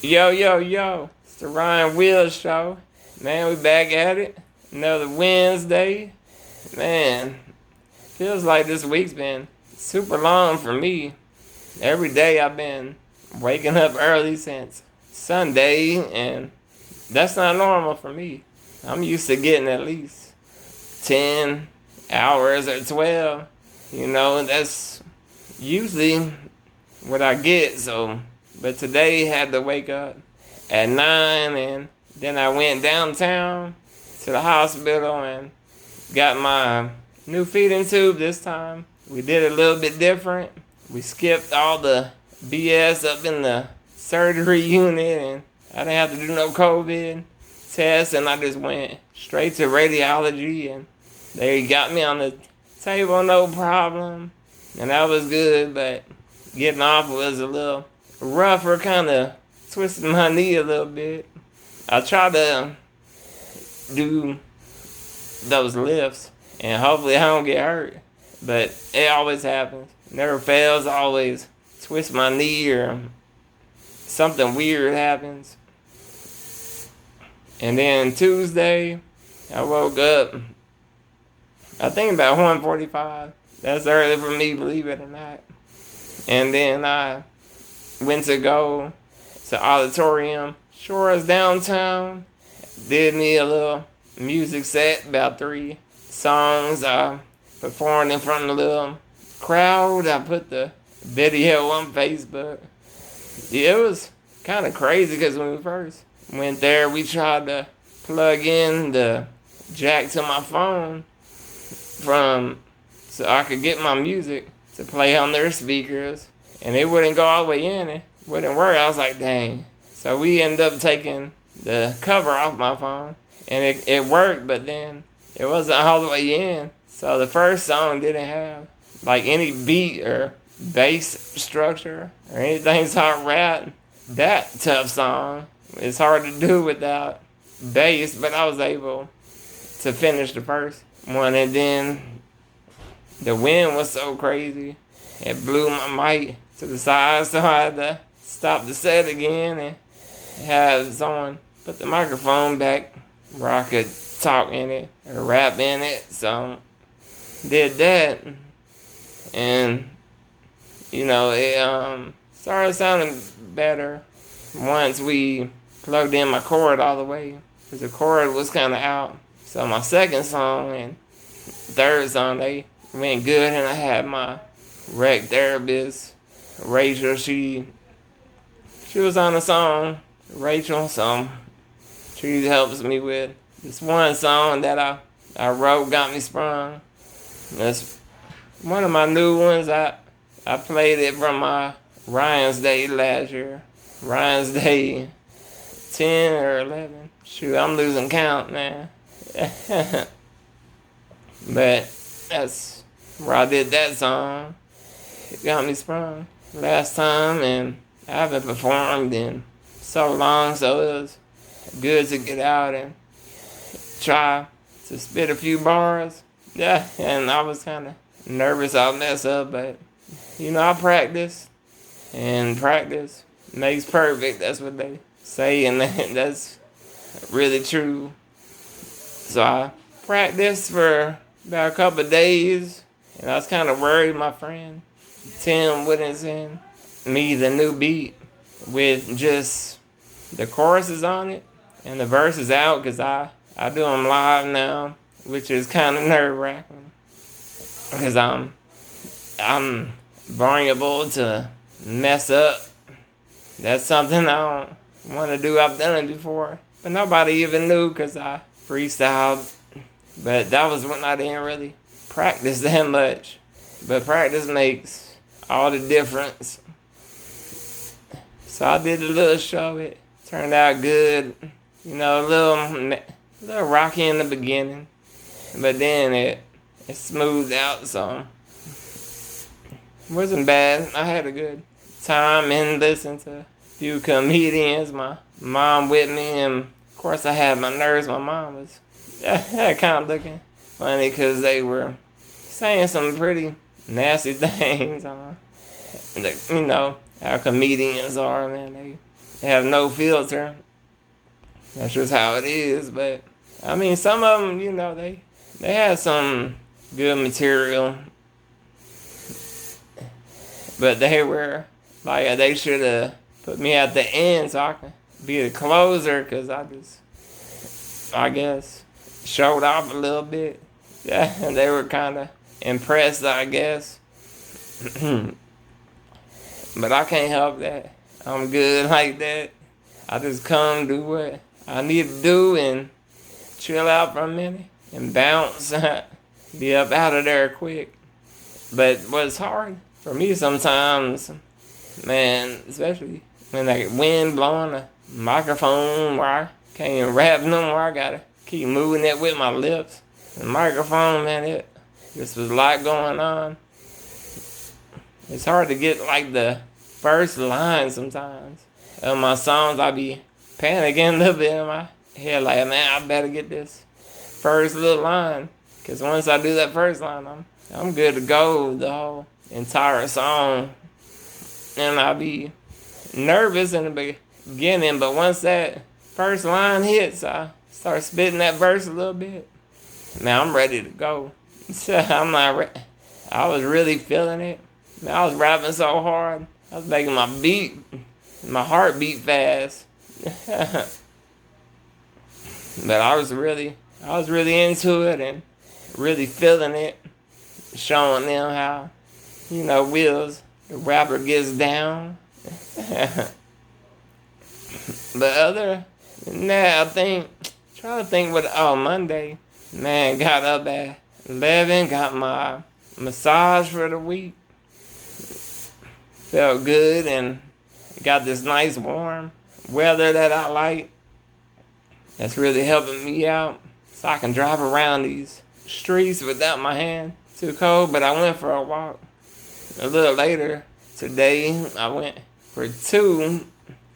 Yo, yo, yo. It's the Wheelz Show. Man, we back at it. Another Wednesday. Man, feels like this week's been super long for me. Every day I've been waking up early since Sunday, and that's not normal for me. I'm used to getting at least 10 hours or 12. That's usually what I get, but today had to wake up at 9, and then I went downtown to the hospital and got my new feeding tube this time. We did it a little bit different. We skipped all the BS up in the surgery unit, and I didn't have to do no COVID test, and I just went straight to radiology, and they got me on the table, no problem. And that was good, but getting off was a little rougher, kind of twisted my knee a little bit. I tried to do those lifts, and hopefully I don't get hurt, but it always happens. Never fails, I always twist my knee or something weird happens. And then Tuesday, I woke up, I think about 1:45. That's early for me, believe it or not. And then I went to go to Auditorium Shores downtown. Did me a little music set, about 3 songs. I performed in front of a little crowd. I put the video on Facebook. Yeah, it was kind of crazy because when we first went there, we tried to plug in the jack to my phone so I could get my music to play on their speakers, and it wouldn't go all the way in. It wouldn't work. I was like, dang. So we ended up taking the cover off my phone, and it worked, but then it wasn't all the way in. So the first song didn't have like any beat or bass structure or anything. So I rap that tough song. It's hard to do without bass, but I was able to finish the first one, and then the wind was so crazy, it blew my mic to the side, so I had to stop the set again and have someone put the microphone back where I could talk in it or rap in it. So did that, and it started sounding better once we plugged in my cord all the way, because the cord was kind of out. So my second song and third song, they went good, and I had my rec therapist, Rachel. She was on the song, Rachel, so she helps me with this one song that I wrote, Got Me Sprung. That's one of my new ones. I played it from my Ryan's Day last year. Ryan's Day 10 or 11. Shoot, I'm losing count, man. But that's where I did that song. It got me sprung last time, and I haven't performed in so long, so it was good to get out and try to spit a few bars. Yeah, and I was kind of nervous I'll mess up, but I practice, and practice makes perfect. That's what they say, and that's really true. So I practiced for about a couple of days, and I was kind of worried my friend Tim wouldn't send me the new beat with just the choruses on it and the verses out, because I do them live now, which is kind of nerve-wracking, because I'm vulnerable to mess up. That's something I don't want to do. I've done it before, but nobody even knew because I freestyled. But that was when I didn't really practice that much. But practice makes all the difference. So I did a little show. It turned out good. A little rocky in the beginning, but then it smoothed out, so it wasn't bad. I had a good time and listened to a few comedians. My mom with me, and of course I had my nurse. My mom was kind of looking funny because they were saying some pretty nasty things. How comedians are, man. have no filter. That's just how it is. But I mean, some of them, they have some good material, but they should have put me at the end so I can be the closer, because I guess, showed off a little bit. Yeah, and they were kind of impressed, I guess. But I can't help that. I'm good like that. I just come do what I need to do and chill out for a minute and bounce. Be up out of there quick. But what's hard for me sometimes, man, especially when I get wind blowing the microphone where I can't even rap no more, I gotta keep moving it with my lips. The microphone, man, this was a lot going on. It's hard to get like the first line sometimes of my songs. I be panicking a little bit in my head, like, man, I better get this first little line, because once I do that first line, I'm good to go the whole entire song. And I be nervous in the beginning, but once that first line hits, I start spitting that verse a little bit. Man, I'm ready to go. So I was really feeling it. Man, I was rapping so hard. I was making my heart beat fast. But I was really into it and really feeling it, showing them how, Wheelz, the rapper, gets down. But other than that, trying to think Monday, man, got up at 11, got my massage for the week. Felt good and got this nice warm weather that I like. That's really helping me out so I can drive around these streets without my hand too cold. But I went for a walk a little later today. I went for 2.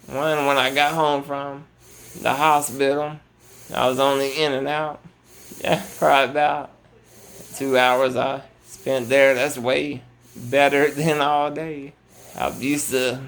One when I got home from the hospital. I was only in and out. Yeah, probably about 2 hours I spent there. That's way better than all day. I used to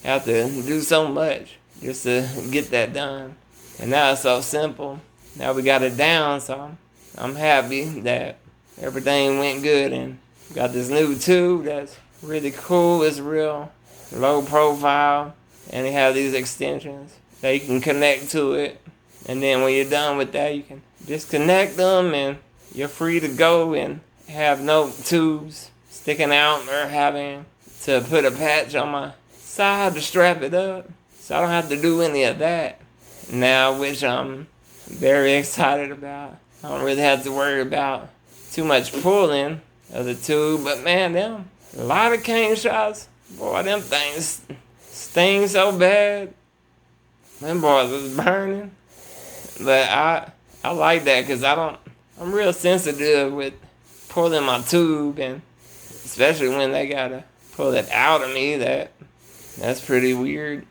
have to do so much just to get that done. And now it's so simple. Now we got it down, so I'm happy that everything went good and got this new tube that's really cool. It's real low profile, and they have these extensions that you can connect to it. And then when you're done with that, you can disconnect them and you're free to go and have no tubes sticking out or having to put a patch on my side to strap it up. So I don't have to do any of that now, which I'm very excited about. I don't really have to worry about too much pulling of the tube. But man, a lot of cane shots, boy, them things sting so bad. Them boys was burning. But I like that, because I'm real sensitive with pulling my tube, and especially when they gotta pull it out of me, that's pretty weird.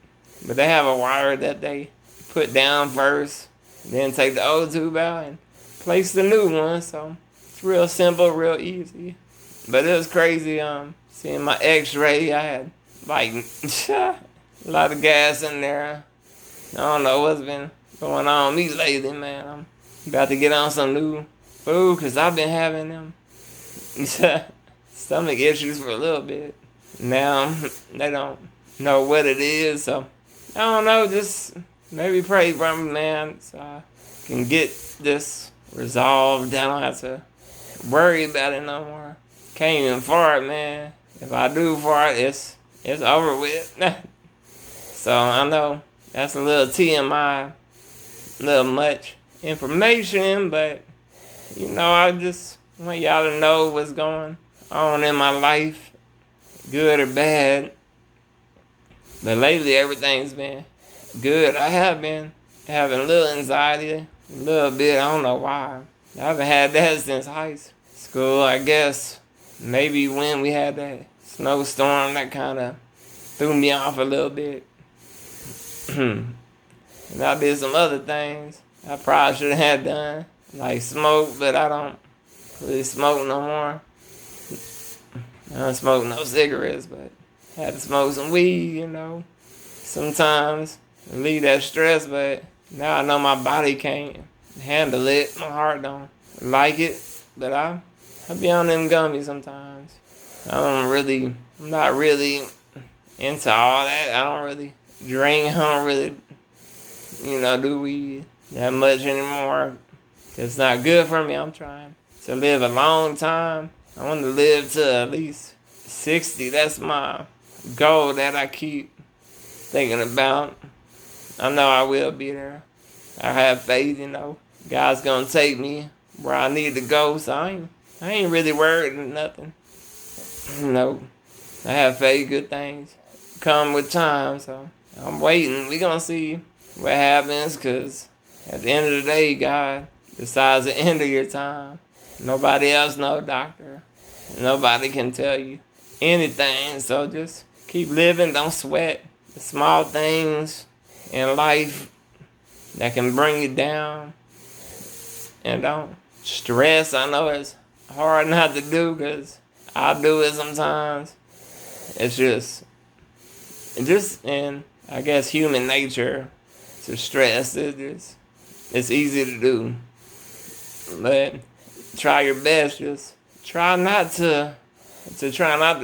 But they have a wire that they put down first, then take the old tube out and place the new one. So it's real simple, real easy. But it was crazy seeing my x-ray. I had like a lot of gas in there. I don't know what's been going on with me lately, man. I'm about to get on some new food, because I've been having them stomach issues for a little bit. Now they don't know what it is, so I don't know, just maybe pray for me, man, so I can get this resolved. I don't have to worry about it no more. Can't even fart, man. If I do fart, it's over with. So I know that's a little TMI, a little much information, but I just want y'all to know what's going on in my life, good or bad. But lately everything's been good. I have been having a little anxiety, a little bit. I don't know why. I haven't had that since high school, I guess. Maybe when we had that snowstorm, that kind of threw me off a little bit. And I did some other things I probably should have done, like smoke, but I don't really smoke no more. I don't smoke no cigarettes, but I had to smoke some weed, sometimes. relieve that stress, but now I know my body can't handle it. My heart don't like it, but I be on them gummies sometimes. I'm not really into all that. I don't really drink. I don't really, do weed that much anymore. It's not good for me. I'm trying to live a long time. I want to live to at least 60. That's my goal that I keep thinking about. I know I will be there. I have faith, God's gonna take me where I need to go, so I ain't really worried or nothing. I have faith, good things come with time, so I'm waiting. We gonna see what happens, cause at the end of the day, God decides the end of your time. Nobody else know, doctor. Nobody can tell you anything, so just keep living, don't sweat the small things in life that can bring you down, and don't stress. I know it's hard not to do, because I do it sometimes. It's just in, I guess, human nature to stress. It's easy to do, but try your best. Just try not to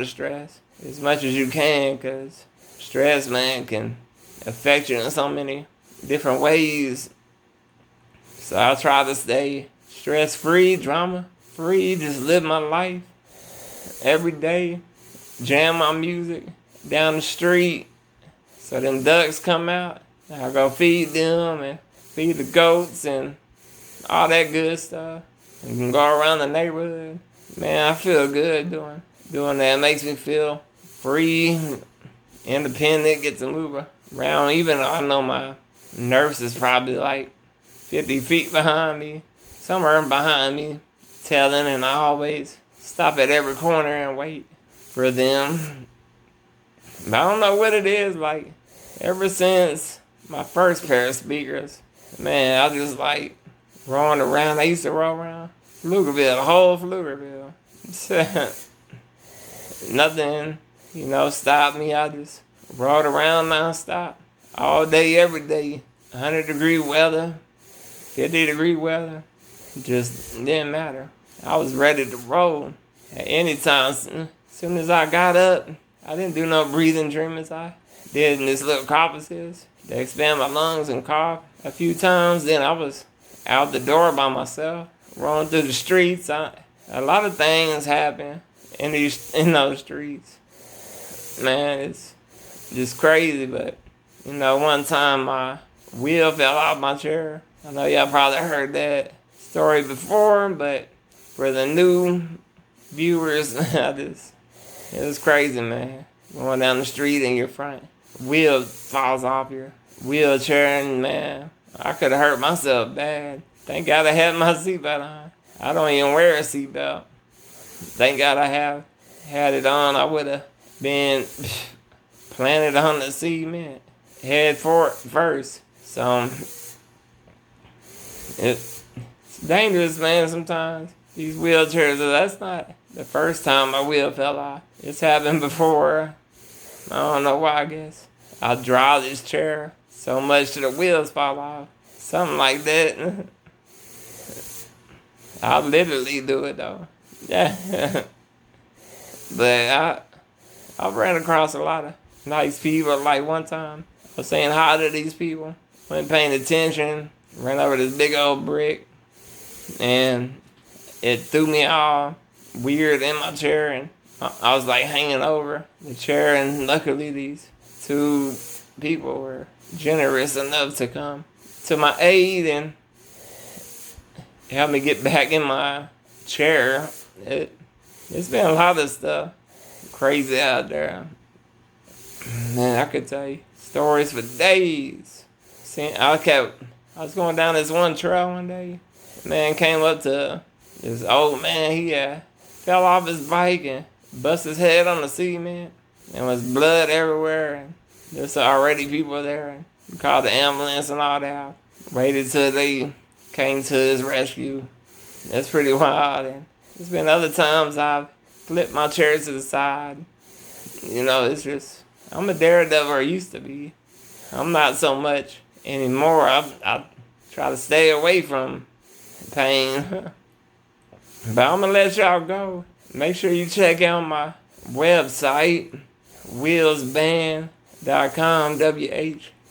stress as much as you can, because stress, man, can affect you in so many different ways. So I try to stay stress-free, drama-free, just live my life every day, jam my music down the street so them ducks come out. I go feed them and feed the goats and all that good stuff. And can go around the neighborhood. Man, I feel good doing that. It makes me feel free, independent, get to move around. Even though I know my nurse is probably like 50 feet behind me, somewhere behind me, telling, and I always stop at every corner and wait for them. But I don't know what it is, like, ever since my first pair of speakers, man, I just like rolling around. I used to roll around Pflugerville, the whole Pflugerville. Nothing, stopped me. I just rolled around nonstop, all day, every day. 100-degree weather, 50-degree weather, just didn't matter. I was ready to roll at any time. As soon as I got up, I didn't do no breathing treatments. I did in this little coppices to expand my lungs and cough a few times. Then I was out the door by myself, rolling through the streets. A lot of things happen in those streets. Man, it's just crazy. But one time my wheel fell off my chair. I know y'all probably heard that story before, but for the new viewers, it was crazy, man. Going down the street and your front wheel falls off your wheelchair, and man, I could have hurt myself bad. Thank God I had my seatbelt on. I don't even wear a seatbelt. Thank God I had it on. I would have been planted on the cement, head first. So it's dangerous, man, sometimes. These wheelchairs, that's not the first time my wheel fell off. It's happened before. I don't know why, I guess. I draw this chair so much till the wheels fall off. Something like that. I'll literally do it, though. Yeah. But I ran across a lot of nice people. Like one time, I was saying hi to these people. Wasn't paying attention. Ran over this big old brick. And it threw me all weird in my chair. And I was like hanging over the chair. And luckily these two people were generous enough to come to my aid and help me get back in my chair. It's been a lot of stuff crazy out there. Man, I could tell you stories for days. I was going down this one trail one day. Man came up to this old man. He fell off his bike and bust his head on the cement. And was blood everywhere. And there's already people there. And we called the ambulance and all that. Waited till they came to his rescue. That's pretty wild. And there's been other times I've flipped my chair to the side. It's just, I'm a daredevil, or used to be. I'm not so much anymore. I try to stay away from pain. But I'm gonna let y'all go. Make sure you check out my website, wheelzband.com,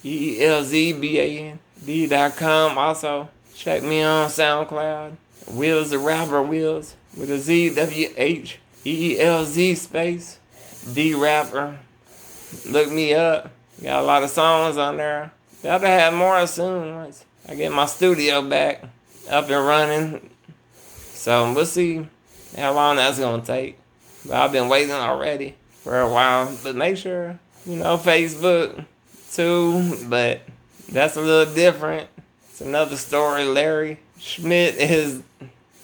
WHEELZBAND.com. Also, check me on SoundCloud, Wheelz the Rapper, Wheelz with a Z, WHEELZ space, D Rapper. Look me up. Got a lot of songs on there. Got to have more soon once I get my studio back up and running. So we'll see how long that's gonna take. But I've been waiting already for a while. But make sure, Facebook too. But that's a little different. It's another story. Larry Schmidt is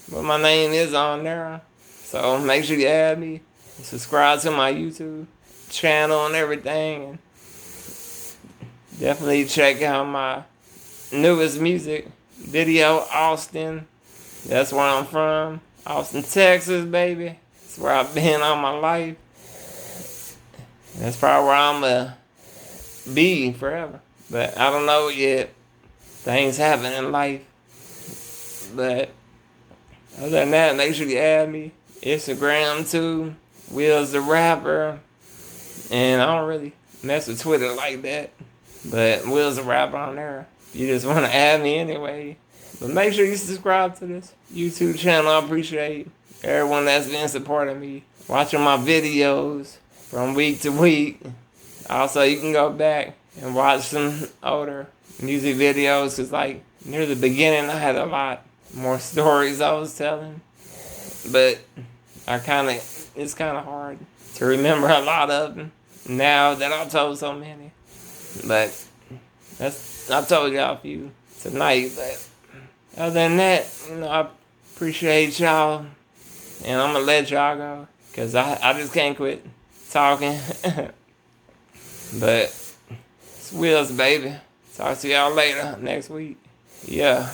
what my name is on there. So make sure you add me. Subscribe to my YouTube channel and everything. And definitely check out my newest music video, Austin. That's where I'm from. Austin, Texas, baby. That's where I've been all my life. That's probably where I'm going to be forever. But I don't know yet. Things happen in life. But other than that, make sure you add me. Instagram too. Wheelz the Rapper. And I don't really mess with Twitter like that. But Wheelz the Rapper on there. You just want to add me anyway. But make sure you subscribe to this YouTube channel. I appreciate everyone that's been supporting me, watching my videos from week to week. Also, you can go back and watch some older music videos, because like near the beginning I had a lot more stories I was telling. But it's kind of hard to remember a lot of them now that I've told so many. But I told y'all a few tonight. But other than that, I appreciate y'all. And I'm going to let y'all go, because I just can't quit talking. But it's Wheelz, baby. Talk to y'all later next week. Yeah.